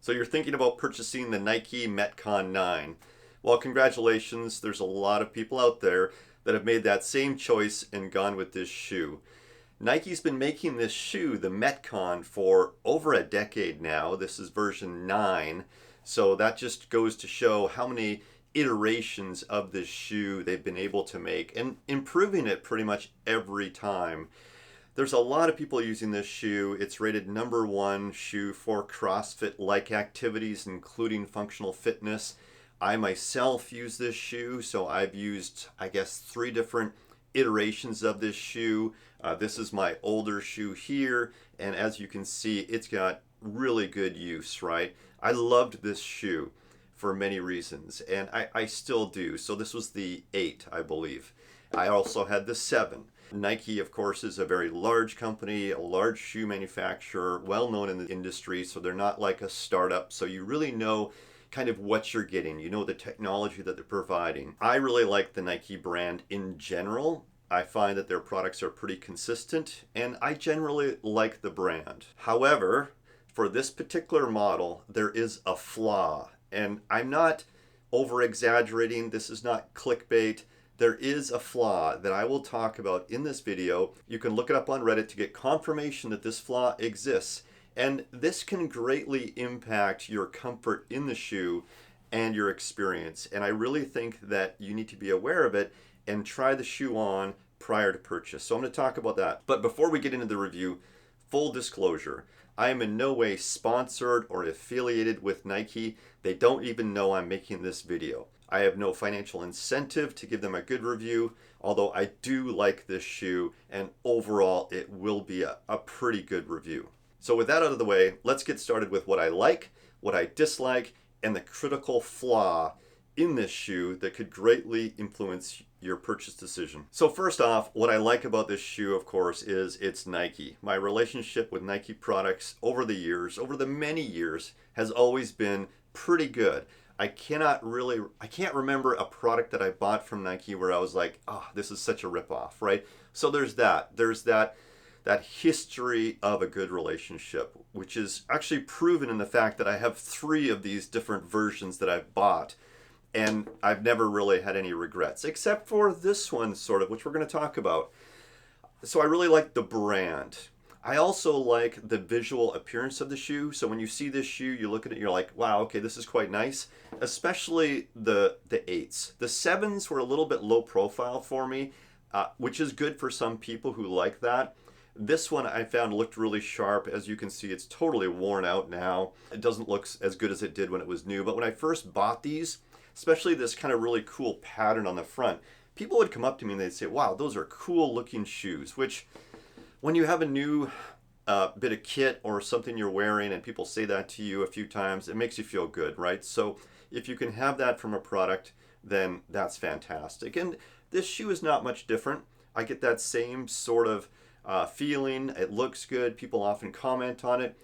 So you're thinking about purchasing the Nike Metcon 9. Well, congratulations. There's a lot of people out there that have made that same choice and gone with this shoe. Nike's been making this shoe, the Metcon, for over a decade now. This is version 9. So that just goes to show how many iterations of this shoe they've been able to make and improving it pretty much every time. There's a lot of people using this shoe. It's rated #1 shoe for CrossFit-like activities, including functional fitness. I myself use this shoe, so I've used, I guess, 3 different iterations of this shoe. This is my older shoe here, and as you can see, it's got really good use, right? I loved this shoe for many reasons, and I still do. So this was the 8, I believe. I also had the 7. Nike, of course, is a very large company, a large shoe manufacturer, well known in the industry, so they're not like a startup. So you really know kind of what you're getting. You know the technology that they're providing. I really like the Nike brand in general. I find that their products are pretty consistent, and I generally like the brand. However, for this particular model, there is a flaw, and I'm not over exaggerating. This is not clickbait. There is a flaw that I will talk about in this video. You can look it up on Reddit to get confirmation that this flaw exists. And this can greatly impact your comfort in the shoe and your experience. And I really think that you need to be aware of it and try the shoe on prior to purchase. So I'm going to talk about that. But before we get into the review, full disclosure, I am in no way sponsored or affiliated with Nike. They don't even know I'm making this video. I have no financial incentive to give them a good review, although I do like this shoe, and overall it will be a pretty good review. So with that out of the way, let's get started with what I like, what I dislike, and the critical flaw in this shoe that could greatly influence your purchase decision. So first off, what I like about this shoe, of course, is it's Nike. My relationship with Nike products over the years, over the many years, has always been pretty good. I can't remember a product that I bought from Nike where I was like, oh, this is such a ripoff, right? So there's that history of a good relationship, which is actually proven in the fact that I have 3 of these different versions that I've bought, and I've never really had any regrets, except for this one, sort of, which we're going to talk about. So I really like the brand. I also like the visual appearance of the shoe. So when you see this shoe, you look at it, you're like, wow, okay, this is quite nice. Especially the 8s. The 7s were a little bit low profile for me, which is good for some people who like that. This one I found looked really sharp. As you can see, it's totally worn out now. It doesn't look as good as it did when it was new. But when I first bought these, especially this kind of really cool pattern on the front, people would come up to me and they'd say, wow, those are cool looking shoes, which when you have a new bit of kit or something you're wearing and people say that to you a few times, it makes you feel good, right? So if you can have that from a product, then that's fantastic. And this shoe is not much different. I get that same sort of feeling. It looks good. People often comment on it.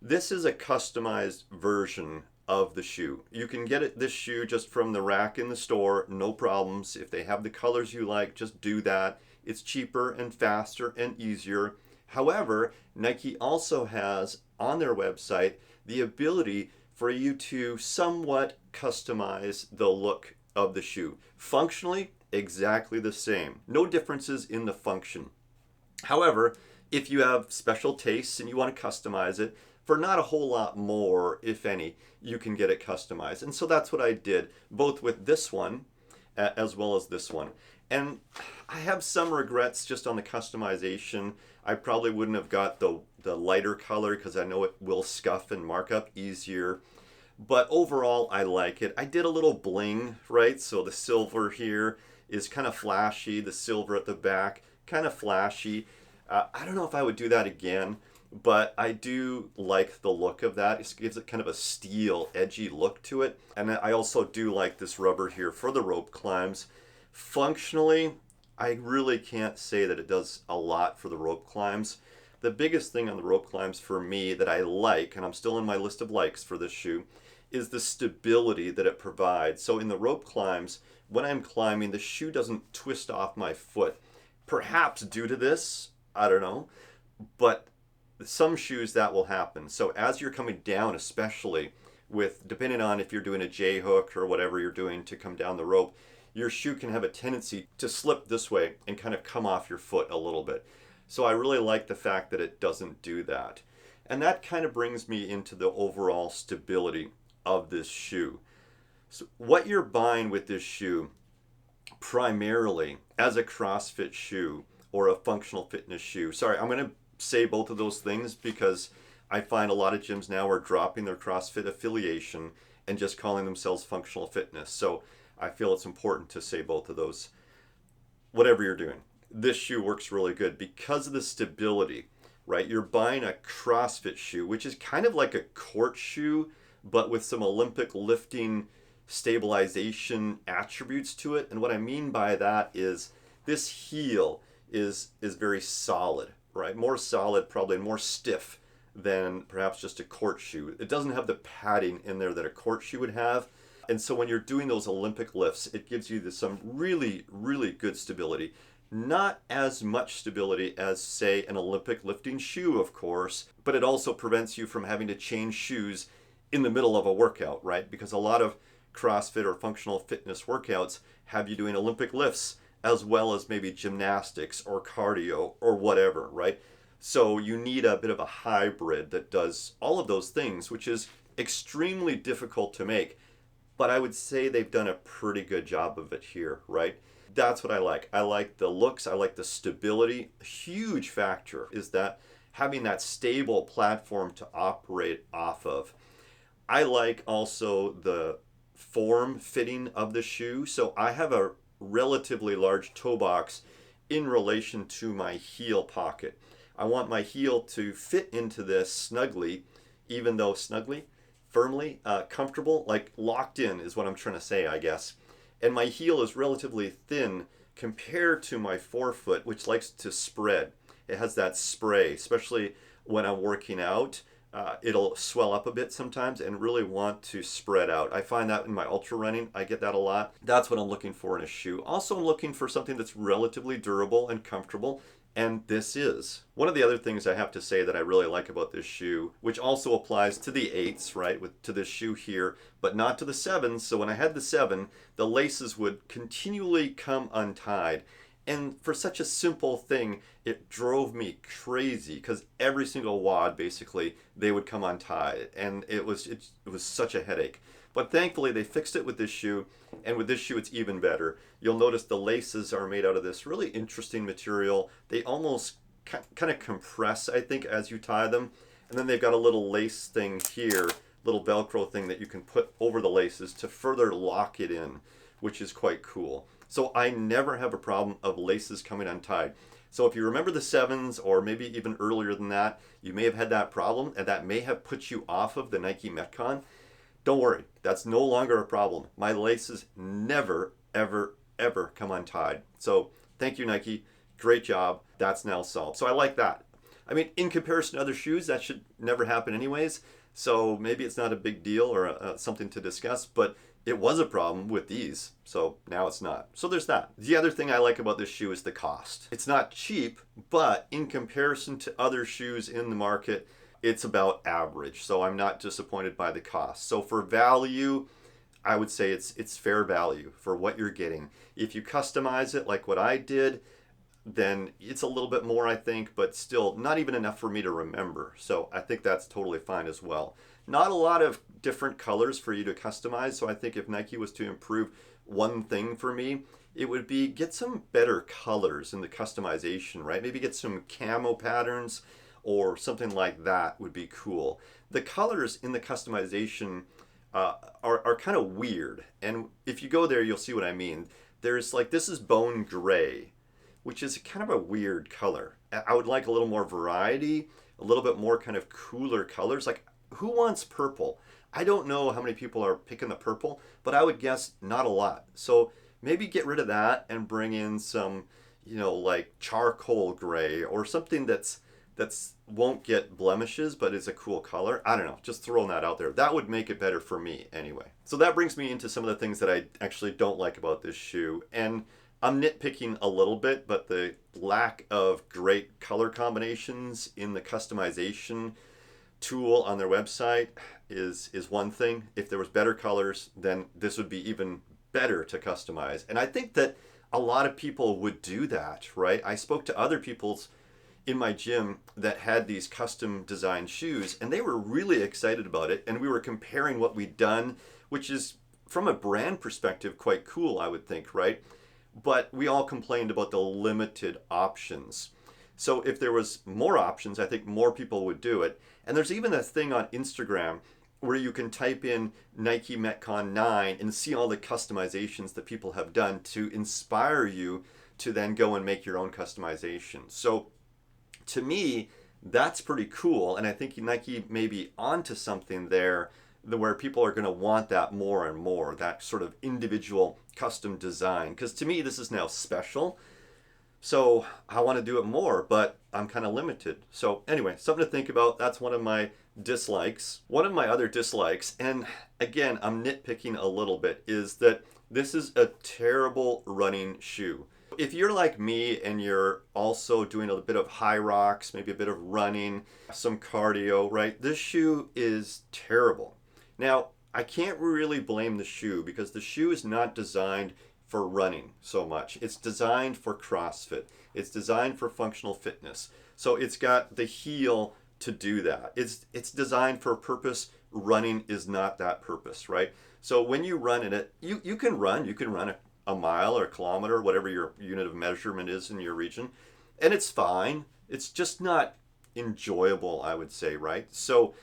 This is a customized version of the shoe. You can get this shoe just from the rack in the store, no problems. If they have the colors you like, just do that. It's cheaper and faster and easier. However, Nike also has on their website the ability for you to somewhat customize the look of the shoe. Functionally, exactly the same. No differences in the function. However, if you have special tastes and you want to customize it, for not a whole lot more, if any, you can get it customized. And so that's what I did, both with this one as well as this one. And I have some regrets just on the customization. I probably wouldn't have got the lighter color because I know it will scuff and mark up easier. But overall, I like it. I did a little bling, right? So the silver here is kind of flashy. The silver at the back, kind of flashy. I don't know if I would do that again, but I do like the look of that. It gives it kind of a steel, edgy look to it. And I also do like this rubber here for the rope climbs. Functionally, I really can't say that it does a lot for the rope climbs. The biggest thing on the rope climbs for me that I like, and I'm still in my list of likes for this shoe, is the stability that it provides. So in the rope climbs, when I'm climbing, the shoe doesn't twist off my foot. Perhaps due to this, I don't know, but some shoes that will happen. So as you're coming down, especially with, depending on if you're doing a J hook or whatever you're doing to come down the rope, your shoe can have a tendency to slip this way and kind of come off your foot a little bit. So I really like the fact that it doesn't do that. And that kind of brings me into the overall stability of this shoe. So what you're buying with this shoe primarily as a CrossFit shoe or a functional fitness shoe. Sorry, I'm going to say both of those things because I find a lot of gyms now are dropping their CrossFit affiliation and just calling themselves functional fitness. So I feel it's important to say both of those. Whatever you're doing, this shoe works really good because of the stability, right? You're buying a CrossFit shoe, which is kind of like a court shoe, but with some Olympic lifting stabilization attributes to it. And what I mean by that is this heel is very solid, right? More solid, probably more stiff than perhaps just a court shoe. It doesn't have the padding in there that a court shoe would have. And so when you're doing those Olympic lifts, it gives you some really, really good stability. Not as much stability as, say, an Olympic lifting shoe, of course, but it also prevents you from having to change shoes in the middle of a workout, right? Because a lot of CrossFit or functional fitness workouts have you doing Olympic lifts as well as maybe gymnastics or cardio or whatever, right? So you need a bit of a hybrid that does all of those things, which is extremely difficult to make. But I would say they've done a pretty good job of it here, right? That's what I like. I like the looks. I like the stability. A huge factor is that having that stable platform to operate off of. I like also the form fitting of the shoe. So I have a relatively large toe box in relation to my heel pocket. I want my heel to fit into this snugly, even though snugly, firmly, comfortable, like locked in is what I'm trying to say, I guess. And my heel is relatively thin compared to my forefoot, which likes to spread. It has that spray, especially when I'm working out. It'll swell up a bit sometimes and really want to spread out. I find that in my ultra running, I get that a lot. That's what I'm looking for in a shoe. Also, I'm looking for something that's relatively durable and comfortable, and this is. One of the other things I have to say that I really like about this shoe, which also applies to the 8s, right, to this shoe here, but not to the 7s. So when I had the 7, the laces would continually come untied. And for such a simple thing, it drove me crazy because every single wad, basically, they would come untied. And it was such a headache. But thankfully, they fixed it with this shoe. And with this shoe, it's even better. You'll notice the laces are made out of this really interesting material. They almost kind of compress, I think, as you tie them. And then they've got a little lace thing here, little Velcro thing that you can put over the laces to further lock it in, which is quite cool. So I never have a problem of laces coming untied. So if you remember the 7s, or maybe even earlier than that, you may have had that problem, and that may have put you off of the Nike Metcon. Don't worry, that's no longer a problem. My laces never, ever, ever come untied. So thank you, Nike. Great job. That's now solved. So I like that. I mean, in comparison to other shoes, that should never happen anyways. So maybe it's not a big deal or something to discuss, but it was a problem with these, so now it's not. So there's that. The other thing I like about this shoe is the cost. It's not cheap, but in comparison to other shoes in the market, it's about average. So I'm not disappointed by the cost. So for value, I would say it's fair value for what you're getting. If you customize it like what I did, then it's a little bit more, I think, but still not even enough for me to remember. So I think that's totally fine as well. Not a lot of different colors for you to customize. So I think if Nike was to improve one thing for me, it would be get some better colors in the customization, right? Maybe get some camo patterns or something like that would be cool. The colors in the customization are kind of weird. And if you go there, you'll see what I mean. There's like, this is bone gray, which is kind of a weird color. I would like a little more variety, a little bit more kind of cooler colors. Like, who wants purple? I don't know how many people are picking the purple, but I would guess not a lot. So maybe get rid of that and bring in some, like charcoal gray or something that's won't get blemishes, but is a cool color. I don't know, just throwing that out there. That would make it better for me anyway. So that brings me into some of the things that I actually don't like about this shoe. And I'm nitpicking a little bit, but the lack of great color combinations in the customization tool on their website is one thing. If there was better colors, then this would be even better to customize. And I think that a lot of people would do that, right? I spoke to other people's in my gym that had these custom designed shoes, and they were really excited about it, and we were comparing what we'd done, which is from a brand perspective quite cool, I would think, right? But we all complained about the limited options. So if there was more options, I think more people would do it. And there's even a thing on Instagram where you can type in Nike Metcon 9 and see all the customizations that people have done to inspire you to then go and make your own customization. So to me, that's pretty cool. And I think Nike may be onto something there where people are going to want that more and more, that sort of individual custom design. Because to me, this is now special. So I want to do it more, but I'm kind of limited. So anyway, something to think about. That's one of my dislikes. One of my other dislikes, and again, I'm nitpicking a little bit, is that this is a terrible running shoe. If you're like me and you're also doing a bit of high rocks, maybe a bit of running, some cardio, right? This shoe is terrible. Now, I can't really blame the shoe because the shoe is not designed for running so much. It's designed for CrossFit. It's designed for functional fitness. So it's got the heel to do that. It's designed for a purpose. Running is not that purpose, right? So when you run in it, you can run a mile or a kilometer, whatever your unit of measurement is in your region, and it's fine. It's just not enjoyable, I would say, right? So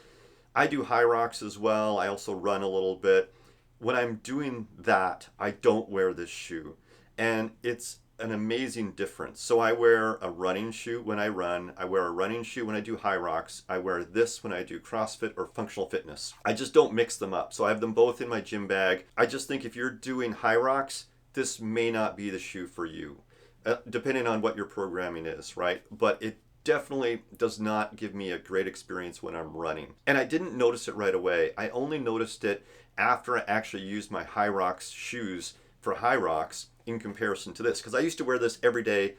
I do high rocks as well. I also run a little bit. When I'm doing that, I don't wear this shoe, and it's an amazing difference. So I wear a running shoe when I run. I wear a running shoe when I do high rocks. I wear this when I do CrossFit or functional fitness. I just don't mix them up. So I have them both in my gym bag. I just think if you're doing high rocks, this may not be the shoe for you, depending on what your programming is, right? But it definitely does not give me a great experience when I'm running. And I didn't notice it right away. I only noticed it after I actually used my high rocks shoes for high rocks in comparison to this. Because I used to wear this every day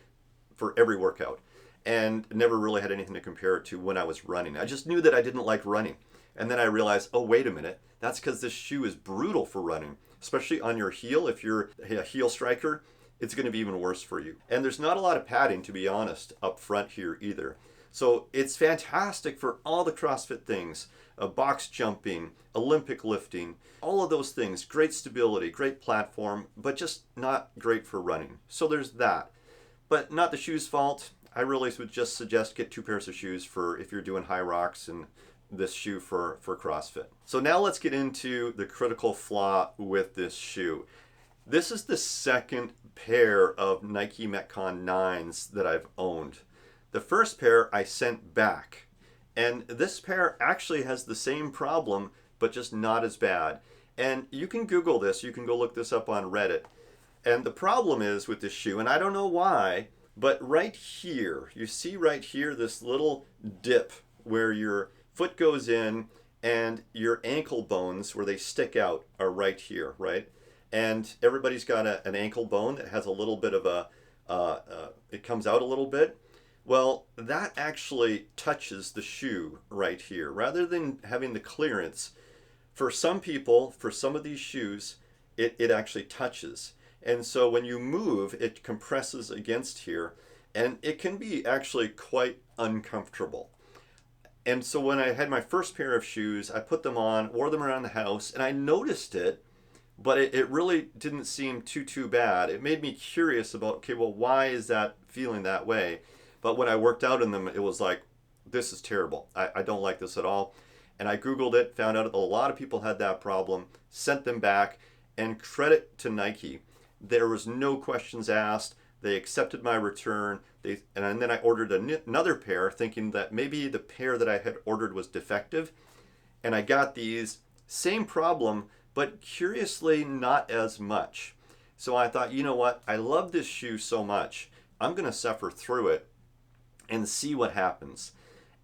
for every workout and never really had anything to compare it to when I was running. I just knew that I didn't like running. And then I realized, oh, wait a minute, that's because this shoe is brutal for running, especially on your heel. If you're a heel striker, it's going to be even worse for you. And there's not a lot of padding, to be honest, up front here either. So it's fantastic for all the CrossFit things, box jumping, Olympic lifting, all of those things. Great stability, great platform, but just not great for running. So there's that. But not the shoe's fault. I really would just suggest get 2 pairs of shoes for if you're doing high rocks and this shoe for CrossFit. So now let's get into the critical flaw with this shoe. This is the second pair of Nike Metcon 9s that I've owned. The first pair I sent back, and this pair actually has the same problem, but just not as bad. And you can Google this, you can go look this up on Reddit. And the problem is with this shoe, and I don't know why, but right here, you see right here this little dip where your foot goes in and your ankle bones where they stick out are right here, right? And everybody's got an ankle bone that has a little bit of it comes out a little bit. Well, that actually touches the shoe right here. Rather than having the clearance, for some people, for some of these shoes, it actually touches. And so when you move, it compresses against here, and it can be actually quite uncomfortable. And so when I had my first pair of shoes, I put them on, wore them around the house, and I noticed it, but it really didn't seem too bad. It made me curious about, okay, well, why is that feeling that way? But when I worked out in them, it was like, this is terrible. I don't like this at all. And I Googled it, found out that a lot of people had that problem, sent them back, and credit to Nike. There was no questions asked. They accepted my return. And then I ordered another pair, thinking that maybe the pair that I had ordered was defective. And I got these, same problem, but curiously not as much. So I thought, you know what? I love this shoe so much. I'm going to suffer through it and see what happens.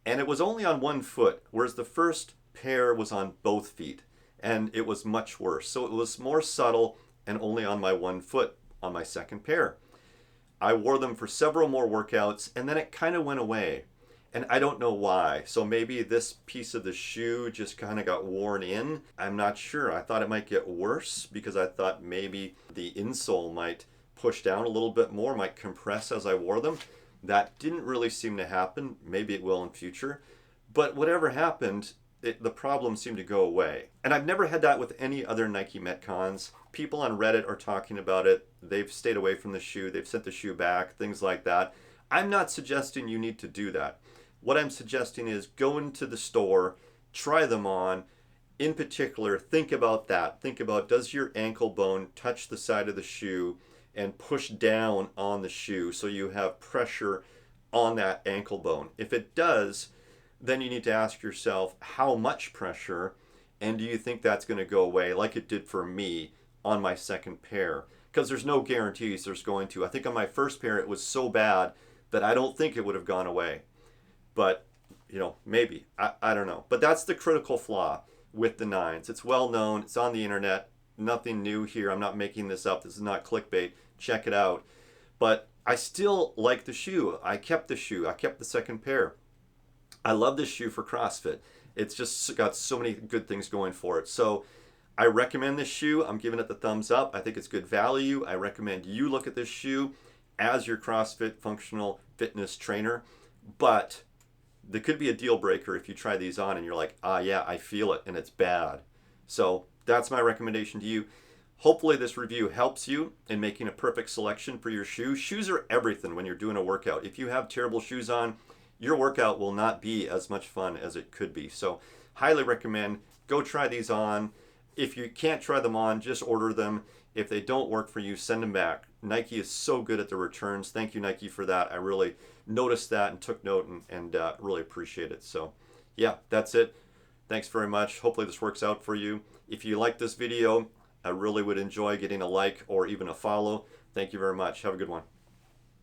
And it was only on one foot, whereas the first pair was on both feet. And it was much worse. So it was more subtle and only on my one foot on my second pair. I wore them for several more workouts, and then it kind of went away. And I don't know why. So maybe this piece of the shoe just kind of got worn in. I'm not sure. I thought it might get worse because I thought maybe the insole might push down a little bit more, might compress as I wore them. That didn't really seem to happen. Maybe it will in future. But whatever happened, the problem seemed to go away. And I've never had that with any other Nike Metcons. People on Reddit are talking about it. They've stayed away from the shoe. They've sent the shoe back, things like that. I'm not suggesting you need to do that. What I'm suggesting is go into the store, try them on. In particular, think about that. Think about, does your ankle bone touch the side of the shoe and push down on the shoe so you have pressure on that ankle bone? If it does, then you need to ask yourself how much pressure, and do you think that's going to go away like it did for me on my second pair? Because there's no guarantees there's going to. I think on my first pair it was so bad that I don't think it would have gone away. But, you know, maybe. I don't know. But that's the critical flaw with the 9s. It's well known. It's on the internet. Nothing new here. I'm not making this up. This is not clickbait. Check it out. But I still like the shoe. I kept the shoe. I kept the second pair. I love this shoe for CrossFit. It's just got so many good things going for it. So I recommend this shoe. I'm giving it the thumbs up. I think it's good value. I recommend you look at this shoe as your CrossFit functional fitness trainer. But there could be a deal breaker if you try these on and you're like, yeah, I feel it and it's bad. So that's my recommendation to you. Hopefully this review helps you in making a perfect selection for your shoe. Shoes are everything when you're doing a workout. If you have terrible shoes on, your workout will not be as much fun as it could be. So highly recommend, go try these on. If you can't try them on, just order them. If they don't work for you, send them back. Nike is so good at the returns. Thank you, Nike, for that. I really noticed that and took note and really appreciate it. So yeah, that's it. Thanks very much. Hopefully this works out for you. If you like this video, I really would enjoy getting a like or even a follow. Thank you very much. Have a good one.